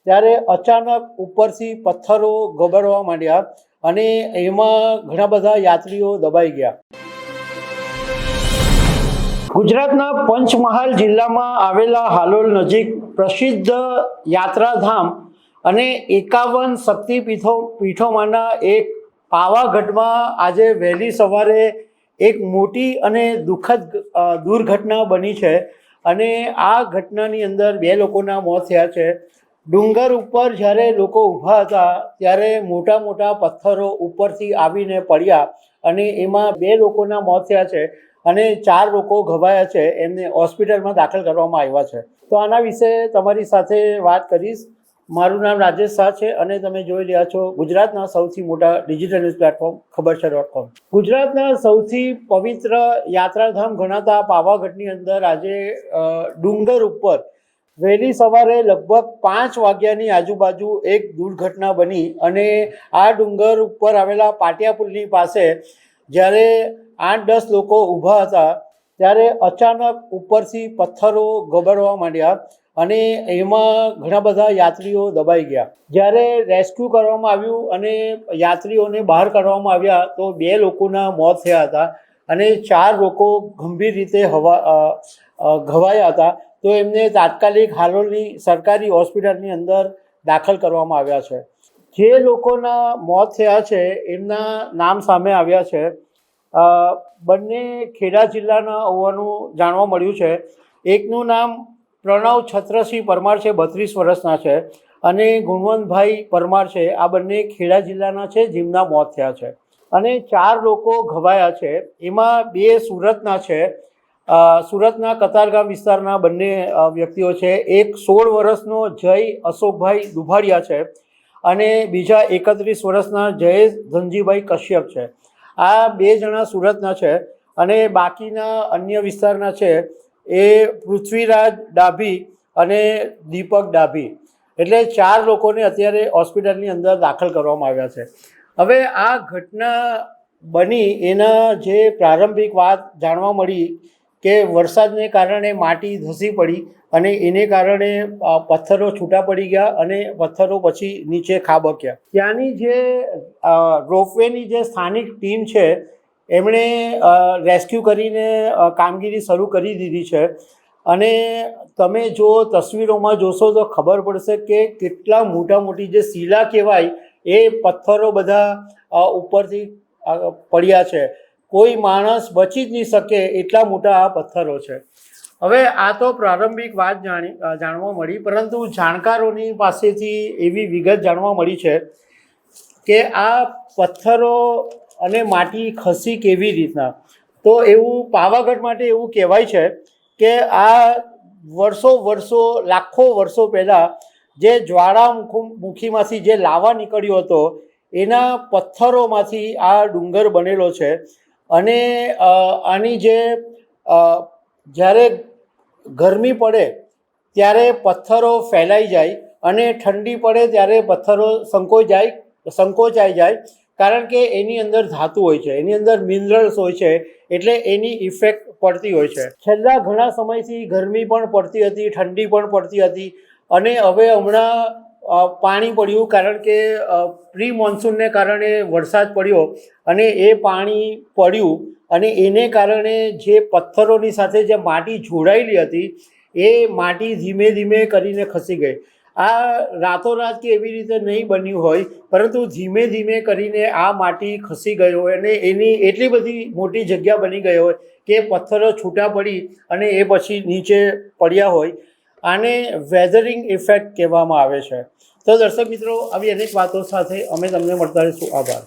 ત્યારે અચાનક ઉપરથી પથ્થરો ગબડવા માંડ્યા અને એમાં ઘણા બધા યાત્રીઓ દબાઈ ગયા. ગુજરાતના પંચમહાલ જિલ્લામાં આવેલા હાલોલ નજીક પ્રસિદ્ધ યાત્રાધામ અને 51 શક્તિપીઠોમાંના એક પાવાગઢમાં આજે વહેલી સવારે એક મોટી અને દુઃખદ દુર્ઘટના બની છે અને આ ઘટનાની અંદર 2 લોકોના મોત થયા છે. ડુંગર ઉપર જ્યારે લોકો ઊભા હતા ત્યારે મોટા મોટા પથ્થરો ઉપરથી આવીને પડ્યા અને એમાં 2 લોકોના મોત થયા છે અને 4 લોકો ઘવાયા છે. એમને હોસ્પિટલમાં દાખલ કરવામાં આવ્યા છે. તો આના વિશે તમારી સાથે વાત કરીશ. મારું નામ રાજેશ શાહ છે અને તમે જોઈ રહ્યા છો ગુજરાતના સૌથી મોટા ડિજિટલ ન્યૂઝ પ્લેટફોર્મ ખબરછા.com. ગુજરાતના સૌથી પવિત્ર યાત્રાધામ ગણાતા પાવાગઢની અંદર આજે ડુંગર ઉપર વહેલી સવારે લગભગ 5 વાગ્યાની આજુબાજુ એક દુર્ઘટના બની અને આ ડુંગર ઉપર આવેલા પાટિયા પુલની પાસે જ્યારે 8-10 લોકો ઊભા હતા ત્યારે અચાનક ઉપરથી પથ્થરો ગબડવા માંડ્યા અને એમાં ઘણા બધા યાત્રીઓ દબાઈ ગયા. જ્યારે રેસ્ક્યુ કરવામાં આવ્યું અને યાત્રીઓને બહાર કાઢવામાં આવ્યા તો 2 લોકોના મોત થયા હતા અને 4 લોકો ગંભીર રીતે ઘવાયા હતા. તો એમને તાત્કાલિક હાલોલની સરકારી હોસ્પિટલની અંદર દાખલ કરવામાં આવ્યા છે. જે લોકોના મોત થયા છે એમના નામ સામે આવ્યા છે. બંને ખેડા જિલ્લાના હોવાનું જાણવા મળ્યું છે. એકનું નામ પ્રણવ છત્રસિંહ પરમાર છે, 32 વર્ષના છે અને ગુણવંતભાઈ પરમાર છે. આ બંને ખેડા જિલ્લાના છે જેમના મોત થયા છે અને 4 લોકો ઘવાયા છે. એમાં 2 સુરતના છે. સુરતના કતારગામ વિસ્તારના બંને વ્યક્તિઓ છે. એક 16 વર્ષનો જય અશોકભાઈ દુભાડિયા છે અને બીજા 31 વર્ષના જયેશ ધનજીભાઈ કશ્યપ છે. આ 2 જણા સુરતના છે અને બાકીના અન્ય વિસ્તારના છે એ પૃથ્વીરાજ ડાભી અને દીપક ડાભી. એટલે 4 લોકોને અત્યારે હોસ્પિટલની અંદર દાખલ કરવામાં આવ્યા છે. હવે આ ઘટના બની એના જે પ્રારંભિક વાત જાણવા મળી કે વરસાદને કારણે માટી ધસી પડી અને એને કારણે પથ્થરો છૂટા પડી ગયા અને પથ્થરો પછી નીચે ખાબક્યા. ત્યાંની જે રોપવેની જે સ્થાનિક ટીમ છે એમણે રેસ્ક્યુ કરીને કામગીરી શરૂ કરી દીધી છે અને તમે જો તસવીરોમાં જોશો તો ખબર પડશે કે કેટલા મોટી જે શિલા કહેવાય એ પથ્થરો બધા ઉપરથી પડ્યા છે. કોઈ માણસ બચી જ નહીં શકે એટલા મોટા આ પથ્થરો છે. હવે આ તો પ્રારંભિક વાત જાણવા મળી, પરંતુ જાણકારોની પાસેથી એવી વિગત જાણવા મળી છે કે આ પથ્થરો અને માટી ખસી કેવી રીતના. તો એવું પાવાગઢ માટે એવું કહેવાય છે કે આ વર્ષો લાખો વર્ષો પહેલાં જે જ્વાળામુખીમાંથી જે લાવા નીકળ્યો હતો એના પથ્થરોમાંથી આ ડુંગર બનેલો છે અને આની જે જ્યારે ગરમી પડે ત્યારે પથ્થરો ફેલાઈ જાય અને ઠંડી પડે ત્યારે પથ્થરો સંકોચાઈ જાય કારણ કે એની અંદર ધાતુ હોય છે, એની અંદર મિનરલ્સ હોય છે, એટલે એની ઇફેક્ટ પડતી હોય છે. છેલ્લા ઘણા સમયથી ગરમી પણ પડતી હતી, ઠંડી પણ પડતી હતી અને હવે હમણાં પાણી પડ્યું કારણ કે પ્રી મોન્સૂનને કારણે વરસાદ પડ્યો અને એ પાણી પડ્યું અને એને કારણે જે પથ્થરોની સાથે જે માટી જોડાયેલી હતી એ માટી ધીમે ધીમે કરીને ખસી ગઈ. આ રાતોરાત કે એવી રીતે નહીં બન્યું હોય, પરંતુ ધીમે ધીમે કરીને આ માટી ખસી ગઈ હોય અને એની એટલી બધી મોટી જગ્યા બની ગઈ હોય કે પથ્થરો છૂટા પડી અને એ પછી નીચે પડ્યા હોય. આને વેધરિંગ ઇફેક્ટ કહેવામાં આવે છે. તો દર્શક મિત્રો, આવી અનેક વાતો સાથે અમે તમને મળતા રહીશું. આભાર.